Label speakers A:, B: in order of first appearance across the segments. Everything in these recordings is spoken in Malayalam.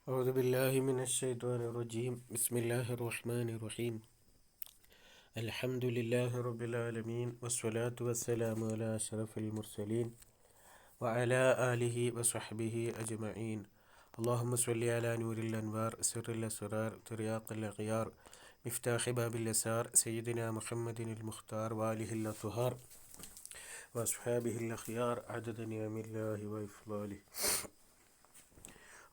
A: أعوذ بالله من الشيطان الرجيم بسم الله الرحمن الرحيم الحمد لله رب العالمين والصلاة والسلام على أشرف المرسلين وعلى آله وصحبه أجمعين اللهم صل على نور الأنوار سر الأسرار ترياق الأغيار مفتاح باب اليسار سيدنا محمد المختار وآله الأطهار وأصحابه الأخيار عدد نعم الله وإفضاله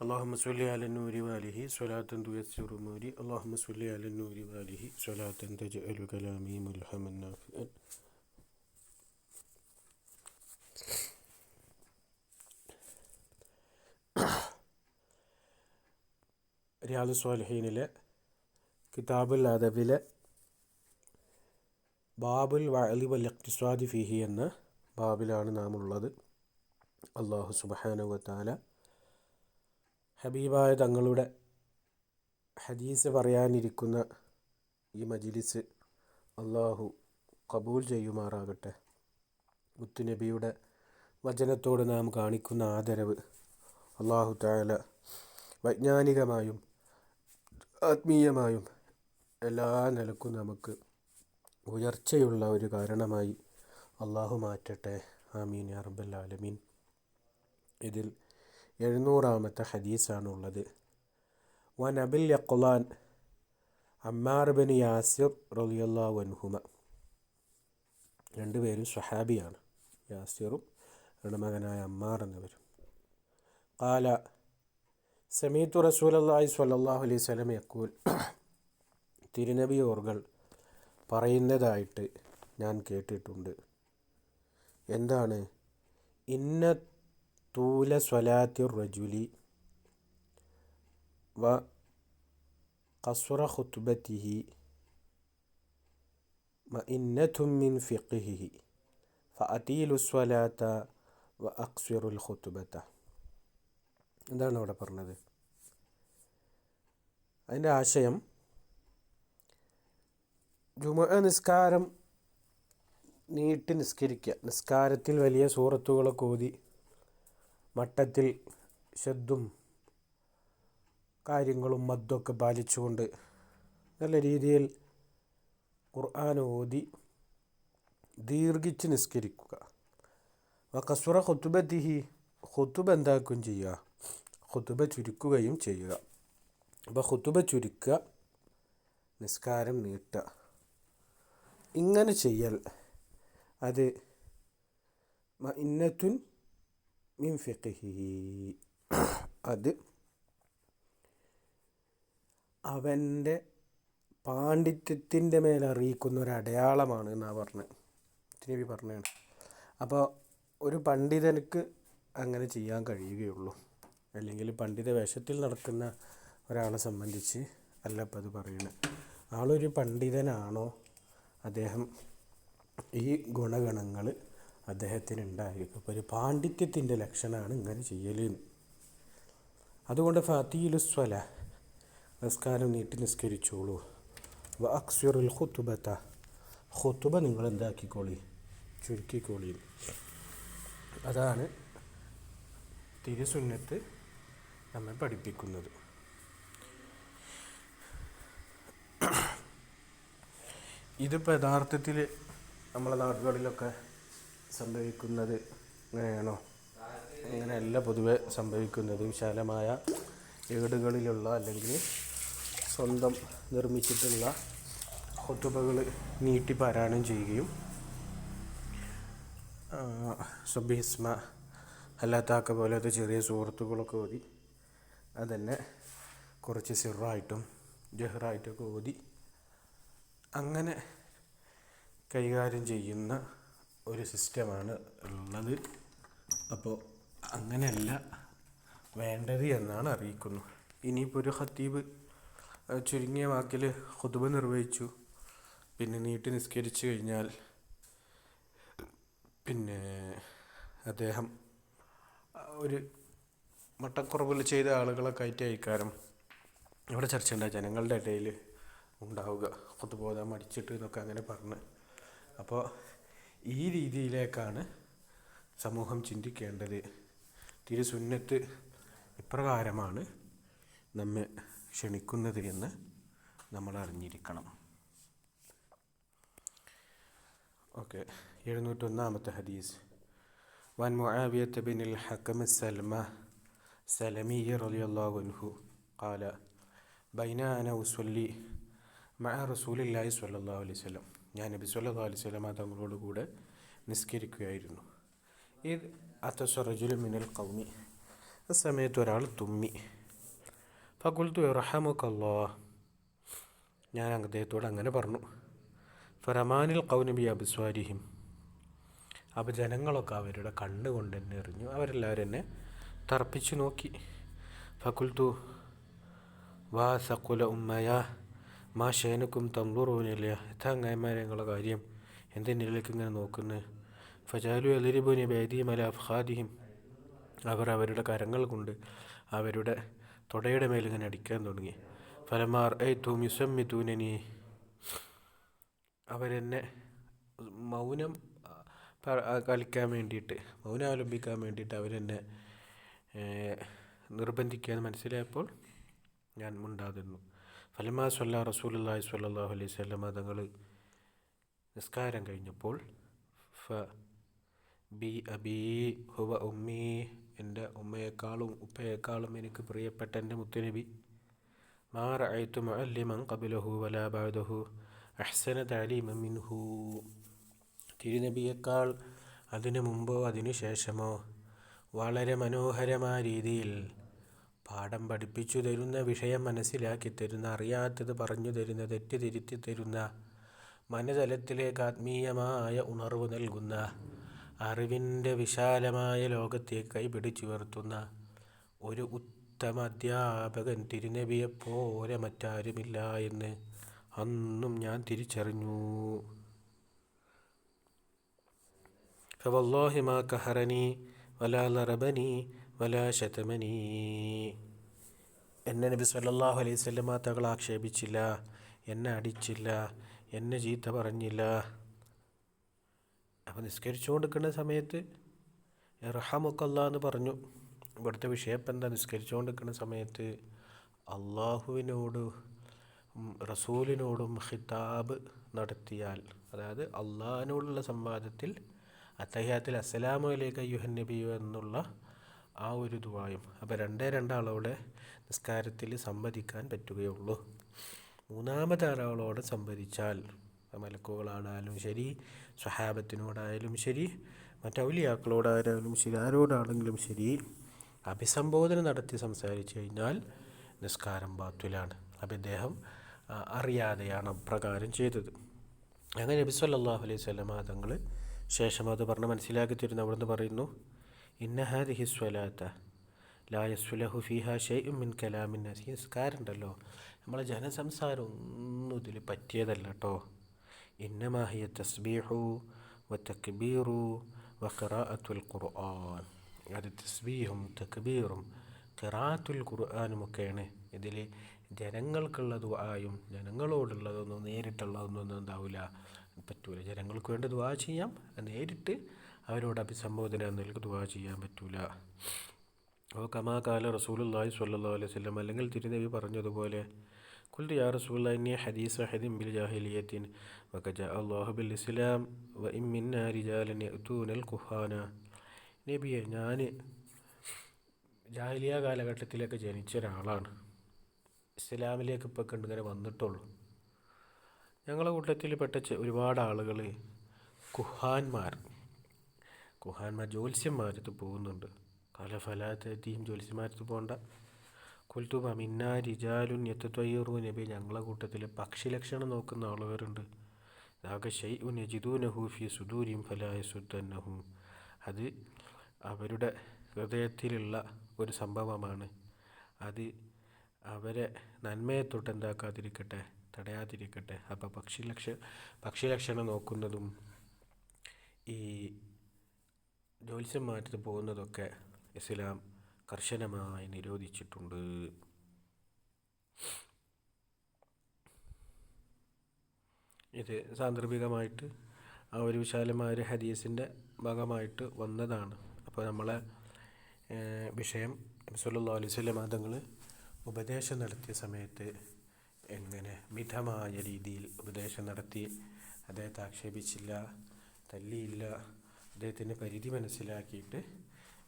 A: اللهم صل على النور وآله صلاة تيسر أموري اللهم صل على النور وآله صلاة تجعل كلامي ملهما نافعا. റിയാദ് സ്വാലിഹീനിലെ കിതാബുൽ അദബിലെ ബാബുൽ വഅലി വൽ ഇഖ്തിസാദി ഫീഹി എന്ന ബാബിലാണ് നാം ഉള്ളത്. അല്ലാഹു സുബ്ഹാനഹു വ തആല ഹബീബായ തങ്ങളുടെ ഹദീസ് പറയാനിരിക്കുന്ന ഈ മജ്ലിസ് അള്ളാഹു കബൂൽ ചെയ്യുമാറാകട്ടെ. മുത്തുനബിയുടെ വചനത്തോട് നാം കാണിക്കുന്ന ആദരവ് അള്ളാഹു തആല വൈജ്ഞാനികമായും ആത്മീയമായും എല്ലാ നിലക്കും നമുക്ക് ഉയർച്ചയുള്ള ഒരു കാരണമായി അള്ളാഹു മാറ്റട്ടെ. ആമീൻ യാ റബ്ബൽ ആലമീൻ. ഇതിൽ 700-ാമത്തെ ഹദീസാണുള്ളത്. വൻ അബിൽ യഖ്ലാൻ അമ്മാർ ബിൻ യാസിർ റളിയല്ലാഹു അൻഹുമ. രണ്ടുപേരും സ്വഹാബിയാണ്, യാസിറും അവരുടെ മകനായ അമ്മാർ എന്നിവരും. ഖാല സമീഅതു റസൂലല്ലാഹി സ്വല്ലല്ലാഹു അലൈഹി വസല്ലം യഖൂൽ. തിരുനബി ഓർകൾ പറയുന്നതായിട്ട് ഞാൻ കേട്ടിട്ടുണ്ട്. എന്താണ്? ഇന്ന തൂല സ്വലാത്തി റജുലി വ ഖസ്റ ഖുത്ബതിഹി മഇന്നതും മിൻ ഫിഖ്ഹിഹി ഫഅതീലു സ്വലാത്ത വ അഖ്സിറുൽ ഖുത്ബത. എന്താണ് അവിടെ പറഞ്ഞത്? അതിൻ്റെ ആശയം, ജുമുഅ നിസ്കാരം നീട്ടി നിസ്കരിക്കുക, നിസ്കാരത്തിൽ വലിയ സൂറത്തുകളൊക്കെ ഓതി മട്ടത്തിൽ ശബ്ദും കാര്യങ്ങളും മദ്ദൊക്കെ പാലിച്ചുകൊണ്ട് നല്ല രീതിയിൽ ഖുർആൻ ഓതി ദീർഘിച്ച് നിസ്കരിക്കുക. ഖസ്റ ഖുത്ബതിഹി, ഖുത്ബ എന്താക്കുകയും ചെയ്യുക, ഖുത്ബ ചുരുക്കുകയും ചെയ്യുക. അപ്പോൾ ഖുത്ബ ചുരുക്കുക, നിസ്കാരം നീട്ടുക. ഇങ്ങനെ ചെയ്യൽ അത് മഇന്നത്തുൻ മിൻ ഫിഖ്ഹിഹി, അത് അവൻ്റെ പാണ്ഡിത്യത്തിൻ്റെ മേലറിയിക്കുന്ന ഒരു അടയാളമാണ് എന്നാണ് പറഞ്ഞത്. നബി പറഞ്ഞതാണ്. അപ്പോൾ ഒരു പണ്ഡിതർക്ക് അങ്ങനെ ചെയ്യാൻ കഴിയുകയുള്ളൂ. അല്ലെങ്കിൽ പണ്ഡിത വേഷത്തിൽ നടക്കുന്ന ഒരാളെ സംബന്ധിച്ച് അല്ല ഇപ്പം അത് പറയുന്നത്. ആളൊരു പണ്ഡിതനാണോ, അദ്ദേഹം ഈ ഗുണഗണങ്ങൾ അദ്ദേഹത്തിന് ഉണ്ടായിരിക്കും. അപ്പോൾ ഒരു പാണ്ഡിത്യത്തിൻ്റെ ലക്ഷണമാണ് ഇങ്ങനെ ചെയ്യൽ. അതുകൊണ്ട് ഫഅതീലു സ്വല, നിസ്കാരം നീട്ടി നിസ്കരിച്ചോളൂ. വ അഖ്സിറുൽ ഖുത്ബത, ഖുത്ബ നിങ്ങൾ എന്താക്കിക്കോളി, ചുരുക്കിക്കോളി. അതാണ് തിരുസുന്നത്ത് നമ്മെ പഠിപ്പിക്കുന്നത്. ഇതിപ്പോൾ യഥാർത്ഥത്തിൽ നമ്മളെ നാടുകളിലൊക്കെ സംഭവിക്കുന്നത് ഇങ്ങനെയാണോ? അങ്ങനെയല്ല പൊതുവെ സംഭവിക്കുന്നത്. വിശാലമായ ഏടുകളിലുള്ള അല്ലെങ്കിൽ സ്വന്തം നിർമ്മിച്ചിട്ടുള്ള ഖുതുബകൾ നീട്ടി പാരായണം ചെയ്യുകയും സുബ്ഹിസ്മ അല്ലാത്താക്ക പോലത്തെ ചെറിയ സൂറത്തുകളൊക്കെ ഓതി അതന്നെ കുറച്ച് സിറായിട്ടും ജഹ്റായിട്ടൊക്കെ ഓതി അങ്ങനെ കൈകാര്യം ചെയ്യുന്ന ഒരു സിസ്റ്റമാണ് ഉള്ളത്. അപ്പോൾ അങ്ങനെയല്ല വേണ്ടത് എന്നാണ് അറിയിക്കുന്നു. ഇനിയിപ്പോൾ ഒരു ഖത്തീബ് ചുരുങ്ങിയ വാക്കിൽ ഖുതുബ നിർവഹിച്ചു, പിന്നെ നീട്ടി നിസ്കരിച്ചു കഴിഞ്ഞാൽ പിന്നെ അദ്ദേഹം ഒരു മട്ടക്കുറവുകൾ ചെയ്ത ആളുകളൊക്കെ ആയിട്ട് അയക്കാരം ഇവിടെ ചർച്ച ഉണ്ടാകുക, ജനങ്ങളുടെ ഇടയിൽ ഉണ്ടാവുക, ഖുതുബ ഓതാൻ മടിച്ചിട്ട് എന്നൊക്കെ അങ്ങനെ പറഞ്ഞ്. അപ്പോൾ ഈ രീതിയിലേക്കാണ് സമൂഹം ചിന്തിക്കേണ്ടത്. തിരുസുന്നത്ത് ഇപ്രകാരമാണ്. നമ്മെ ക്ഷണിക്കുന്നത് എന്ന് നമ്മൾ അറിഞ്ഞിരിക്കണം. ഓക്കെ, 701 ഹദീസ്. വൻ മുആവിയത്ത് ബിനുൽ ഹക്കം സലമി റളിയല്ലാഹു അൻഹു ഖാല ബൈന അന ഉസല്ലി മഅ റസൂലില്ലാഹി സ്വല്ലല്ലാഹു അലൈഹി വസല്ലം. ഞാൻ നബി സ്വല്ലല്ലാഹു അലൈഹി വസല്ലം തങ്ങളോട് കൂടെ നിസ്കരിക്കുകയായിരുന്നു. ഇത് അതസ റജുലുൻ മിനൽ ഖൗമി, ആ സമയത്ത് ഒരാൾ തുമ്മി. ഫഖുൽതു യർഹമുക്കല്ലാഹ്, ഞാൻ അദ്ദേഹത്തോട് അങ്ങനെ പറഞ്ഞു. ഫറമാനിൽ ഖൗമി ബി അബ്സ്വാരിഹിം, അപ്പോൾ ജനങ്ങളൊക്കെ അവരുടെ കണ്ണുകൊണ്ട് എന്നെ എറിഞ്ഞു. അവരെല്ലാവരും എന്നെ തർപ്പിച്ചു നോക്കി. ഫഖുൽതു വാ സഖുല ഉമ്മയ മാ ഷേനുക്കും തംലുറൂനില്ല, എത്താങ്ങന്മാരെ നിങ്ങളുടെ കാര്യം, എന്തിനിലേക്ക് ഇങ്ങനെ നോക്കുന്നത്? ഫജാലു അലിരിബുനി ബൈദിഹിം അലാ അഫ്ഖാദിഹിം, അവർ അവരുടെ കരങ്ങൾ കൊണ്ട് അവരുടെ തുടയുടെ മേലിങ്ങനെ അടിക്കാൻ തുടങ്ങി. ഫലമാർ ഐതും യുസമ്മിതൂനനി, അവരെന്നെ മൗനം കളിക്കാൻ വേണ്ടിയിട്ട്, മൗനം അവലംബിക്കാൻ വേണ്ടിയിട്ട് അവരെന്നെ നിർബന്ധിക്കുകയെന്ന് മനസ്സിലായപ്പോൾ ഞാൻ മുണ്ടാതിരുന്നു. ഫലമാ സ്വല്ലാ റസൂലുള്ളാഹി സ്വല്ലല്ലാഹു അലൈഹി വസല്ലം തങ്ങൾ നിസ്കാരം കഴിഞ്ഞപ്പോൾ ഫ ബി അബീ ഹുവ ഉമ്മീ, എൻ്റെ ഉമ്മയെക്കാളും ഉപ്പയെക്കാളും എനിക്ക് പ്രിയപ്പെട്ട എൻ്റെ മുത്തുനബി, മാ റഅയ്തു മുഅല്ലിമൻ ഖബ്ലഹു വലാ ബഅദഹു അഹ്സന തഅലീമൻ മിൻഹു, തിരുനബിയേക്കാൾ അതിനു മുമ്പോ അതിനു ശേഷമോ വളരെ മനോഹരമായ രീതിയിൽ പാഠം പഠിപ്പിച്ചു തരുന്ന, വിഷയം മനസ്സിലാക്കി തരുന്ന, അറിയാത്തത് പറഞ്ഞു തരുന്ന, തെറ്റ് തിരുത്തി തരുന്ന, മനതലത്തിലേക്ക് ആത്മീയമായ ഉണർവ് നൽകുന്ന, അറിവിൻ്റെ വിശാലമായ ലോകത്തേക്ക് കൈപിടിച്ചു ഉയർത്തുന്ന ഒരു ഉത്തമ അധ്യാപകൻ തിരുനബിയെപ്പോലെ മറ്റാരുമില്ല എന്ന് അന്നും ഞാൻ തിരിച്ചറിഞ്ഞു. ഫവല്ലാഹി മാ കഹറനി വലാ ലറബനി വലാ ശതമനി, എന്നെ നബി സല്ലല്ലാഹു അലൈഹി വസല്ലം തങ്ങൾ ആക്ഷേപിച്ചില്ല, എന്നെ അടിച്ചില്ല, എന്നെ ചീത്ത പറഞ്ഞില്ല. അപ്പോൾ നിസ്കരിച്ചു കൊണ്ടിരിക്കുന്ന സമയത്ത് ഇർഹമുക്കല്ലാഹ് എന്ന് പറഞ്ഞു. ഇവിടുത്തെ വിഷയം ഇപ്പം എന്താ? നിസ്കരിച്ചു കൊണ്ടിരിക്കുന്ന സമയത്ത് അള്ളാഹുവിനോട് റസൂലിനോടും ഖിതാബ് നടത്തിയാൽ, അതായത് അള്ളാഹിനോടുള്ള സംവാദത്തിൽ അത്തഹിയ്യാത്തിൽ അസ്സലാമു അലൈക അയ്യുഹൻ നബിയു എന്നുള്ള ആ ഒരു ദുആയും, അപ്പോൾ രണ്ടാളോടെ നിസ്കാരത്തിൽ സംവദിക്കാൻ പറ്റുകയുള്ളൂ. മൂന്നാമത്തെ ഒരാളോട് സംവദിച്ചാൽ, മലക്കുകളാണാലും ശരി, സ്വഹാബത്തിനോടായാലും ശരി, മറ്റൗലിയാക്കളോടായാലും ശരി, ആരോടാണെങ്കിലും ശരി, അഭിസംബോധന നടത്തി സംസാരിച്ചു കഴിഞ്ഞാൽ നിസ്കാരം ബാത്തുലാണ്. അപ്പോൾ ഇദ്ദേഹം അറിയാതെയാണ് അപ്രകാരം ചെയ്തത്. അങ്ങനെ നബി സല്ലല്ലാഹു അലൈഹി വസല്ലം തങ്ങൾ ശേഷം അത് പറഞ്ഞ് മനസ്സിലാക്കി തരുന്നു. അവിടുന്ന് പറയുന്നു, ഇന്ന ഹാദിഹി സ്വലാത്ത ലാ യസ്ലുഹു ഫീഹാ ഷൈഉം മിൻ കലാമിൻ നാസ്, ഈ നിസ്കാരം ഉണ്ടല്ലോ, നമ്മളെ ജനസംസാരം ഒന്നും ഇതിൽ പറ്റിയതല്ല കേട്ടോ. ഇന്നമാ ഹിയ തസ്ബീഹു വ തക്ബീറു വ ഖിറാഅത്തുൽ ഖുർആൻ, അത് തസ്ബീഹും തക്ബീറും ഖിറാഅത്തുൽ ഖുർആനും ഒക്കെയാണ്. ഇതിൽ ജനങ്ങൾക്കുള്ള ദുആയും ജനങ്ങളോടുള്ളതൊന്നും നേരിട്ടുള്ളതൊന്നും എന്താവില്ല, പറ്റൂല. ജനങ്ങൾക്ക് വേണ്ടി ദുആ ചെയ്യാം, നേരിട്ട് അവരോട് അഭിസംബോധന നൽകി ദുആ ചെയ്യാൻ പറ്റൂല. അപ്പോൾ കമാ ഖാല റസൂലുള്ളാഹി സ്വല്ലല്ലാഹു അലൈഹി വസല്ലം, അല്ലെങ്കിൽ തിരുനബി പറഞ്ഞതുപോലെ, ഖുൽതു യാ റസൂലല്ലാഹി ഇന്നി ഹദീസു അഹദിൻ ബിൽ ജാഹിലിയ്യത്തിൻ വഖദ ജാഅ അല്ലാഹു ബിൽ ഇസ്ലാം വ ഇൻ മിന്നാ റിജാലൻ യഅ്തൂനൽ ഖുഹാന, നബിയെ ഞാൻ ജാഹിലിയ കാലഘട്ടത്തിലൊക്കെ ജനിച്ച ഒരാളാണ്, ഇസ്ലാമിലേക്ക് ഇപ്പോൾ ഇങ്ങനെ വന്നിട്ടുള്ളൂ. ഞങ്ങളുടെ കൂട്ടത്തിൽ പെട്ട ഒരുപാട് ആളുകൾ കുഹാന്മാർ ജ്യോത്സ്യന്മാരത്ത് പോകുന്നുണ്ട്. കലഫലാത്തീം ജ്യോത്സ്യന്മാരത്ത് പോകണ്ട. കുൽത്തുബ മിന്നാ റിജാലുൻ യതതയ്യറൂന, നബി ഞങ്ങളുടെ കൂട്ടത്തിൽ പക്ഷി ലക്ഷണം നോക്കുന്ന ആളുകളുണ്ട്. ദാക ശൈഉൻ യജിദൂനഹു ഫീ സുദൂരിഹിം ഫലാ യസുദ്ദന്നഹു, അത് അവരുടെ ഹൃദയത്തിലുള്ള ഒരു സംഭവമാണ്, അത് അവരെ നന്മയെ തൊട്ട് എന്താക്കാതിരിക്കട്ടെ, തടയാതിരിക്കട്ടെ. അപ്പോൾ പക്ഷി ലക്ഷണം നോക്കുന്നതും ഈ ജ്യോത്സ്യന്മാരത്ത് പോകുന്നതൊക്കെ ഇസ്ലാം കർശനമായി നിരോധിച്ചിട്ടുണ്ട്. ഇത് സാന്ദർഭികമായിട്ട് ആ ഒരു വിശാലമായ ഒരു ഹദീസിൻ്റെ ഭാഗമായിട്ട് വന്നതാണ്. അപ്പോൾ നമ്മളെ വിഷയം നബി സല്ലല്ലാഹു അലൈഹി വസല്ലം തങ്ങൾ ഉപദേശം നടത്തിയ സമയത്ത് എങ്ങനെ മിതമായ രീതിയിൽ ഉപദേശം നടത്തി, അദ്ദേഹത്തെ ആക്ഷേപിച്ചില്ല, തല്ലിയില്ല, അദ്ദേഹത്തിൻ്റെ പരിധി മനസ്സിലാക്കിയിട്ട്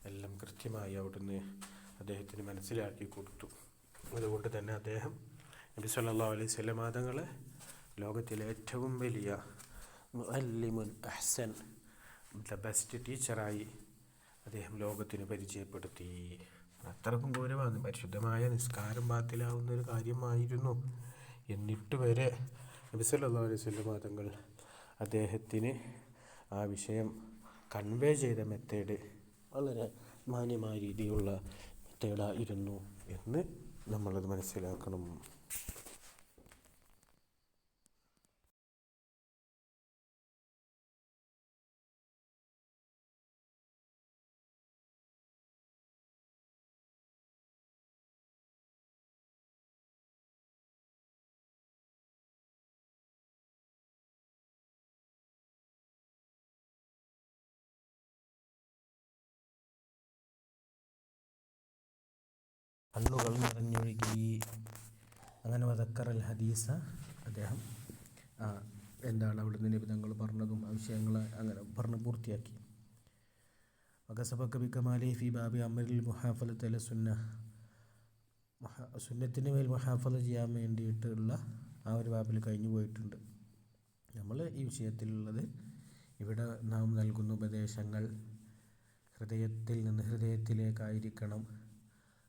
A: എല്ലാം കൃത്യമായി അവിടുന്ന് അദ്ദേഹത്തിന് മനസ്സിലാക്കി കൊടുത്തു. അതുകൊണ്ട് തന്നെ അദ്ദേഹം നബി സല്ലല്ലാഹു അലൈഹി വസല്ലം തങ്ങളെ ലോകത്തിലെ ഏറ്റവും വലിയ മുഅല്ലിമുൻ അഹ്സൻ, ദ ബെസ്റ്റ് ടീച്ചറായി അദ്ദേഹം ലോകത്തിന് പരിചയപ്പെടുത്തി. അത്രക്കും ഗൗരവമാണ്. പരിശുദ്ധമായ നിസ്കാരം ബാത്തിലാവുന്ന ഒരു കാര്യമായിരുന്നു. എന്നിട്ട് വരെ നബി സല്ലല്ലാഹു അലൈഹി വസല്ലം തങ്ങൾ അദ്ദേഹത്തിന് ആ വിഷയം കൺവേ ചെയ്ത മെത്തേഡ് വളരെ മാന്യമായ രീതിയിലുള്ള മെത്തേഡായിരുന്നു എന്ന് നമ്മളത് മനസ്സിലാക്കണം. കണ്ണുകൾ നിറഞ്ഞൊഴുകി. അങ്ങനെ വദക്കറൽ ഹദീസ, അദ്ദേഹം എന്താണ് അവിടുന്ന് നിബിധങ്ങൾ പറഞ്ഞതും ആ വിഷയങ്ങൾ അങ്ങനെ പറഞ്ഞ് പൂർത്തിയാക്കി. വകസബക ബികമാലി ഫി ബാബി അമരിൽ മുഹാഫലത്ത് അല സുന്ന, സുന്നത്തിന് മേൽ മുഹാഫല ചെയ്യാൻ വേണ്ടിയിട്ടുള്ള ആ ഒരു ബാബിൽ കഴിഞ്ഞു പോയിട്ടുണ്ട്. നമ്മൾ ഈ വിഷയത്തിലുള്ളത് ഇവിടെ നാം നൽകുന്ന ഉപദേശങ്ങൾ ഹൃദയത്തിൽ നിന്ന് ഹൃദയത്തിലേക്കായിരിക്കണം.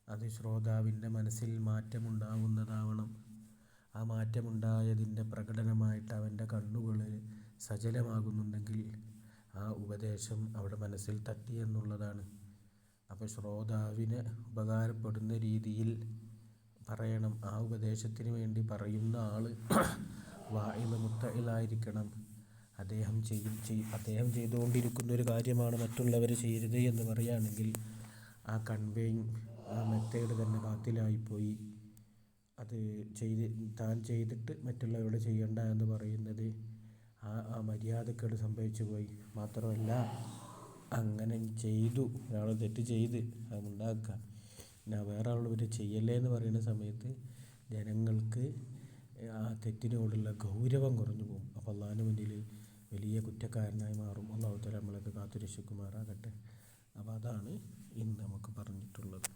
A: അത് ശ്രോതാവിൻ്റെ മനസ്സിൽ മാറ്റമുണ്ടാകുന്നതാവണം. ആ മാറ്റമുണ്ടായതിൻ്റെ പ്രകടനമായിട്ട് അവൻ്റെ കണ്ണുകൾ സജലമാകുന്നുണ്ടെങ്കിൽ ആ ഉപദേശം അവിടെ മനസ്സിൽ തട്ടി എന്നുള്ളതാണ്. അപ്പോൾ ശ്രോതാവിന് ഉപകാരപ്പെടുന്ന രീതിയിൽ പറയണം. ആ ഉപദേശത്തിന് വേണ്ടി പറയുന്ന ആൾ വാഇദ് മുത്തഇലായിരിക്കണം. അദ്ദേഹം ചെയ്തുകൊണ്ടിരിക്കുന്ന ഒരു കാര്യമാണ് മറ്റുള്ളവർ ചെയ്യരുത് എന്ന് പറയുകയാണെങ്കിൽ ആ കൺവേയിങ്, ആ മെത്തേഡ് തന്നെ ബാത്തിലായിപ്പോയി. അത് താൻ ചെയ്തിട്ട് മറ്റുള്ളവരോട് ചെയ്യണ്ട എന്ന് പറയുന്നത് ആ മര്യാദക്കേട് സംഭവിച്ചു പോയി. മാത്രമല്ല, അങ്ങനെ ചെയ്തു, ഒരാൾ തെറ്റ് ചെയ്ത് അതുണ്ടാക്കുക, പിന്നെ വേറെ ആളോട് ചെയ്യല്ലേ എന്ന് പറയുന്ന സമയത്ത് ജനങ്ങൾക്ക് ആ തെറ്റിനോടുള്ള ഗൗരവം കുറഞ്ഞു പോകും. അപ്പോൾ അള്ളാഹുവിൻ്റെ മുന്നിൽ വലിയ കുറ്റക്കാരനായി മാറും. അള്ളാഹു തആല നമ്മളൊക്കെ കാത്തുരക്ഷിക്കുമാറാകട്ടെ. അപ്പോൾ അതാണ് ഇന്ന് നമുക്ക് പറഞ്ഞിട്ടുള്ളത്.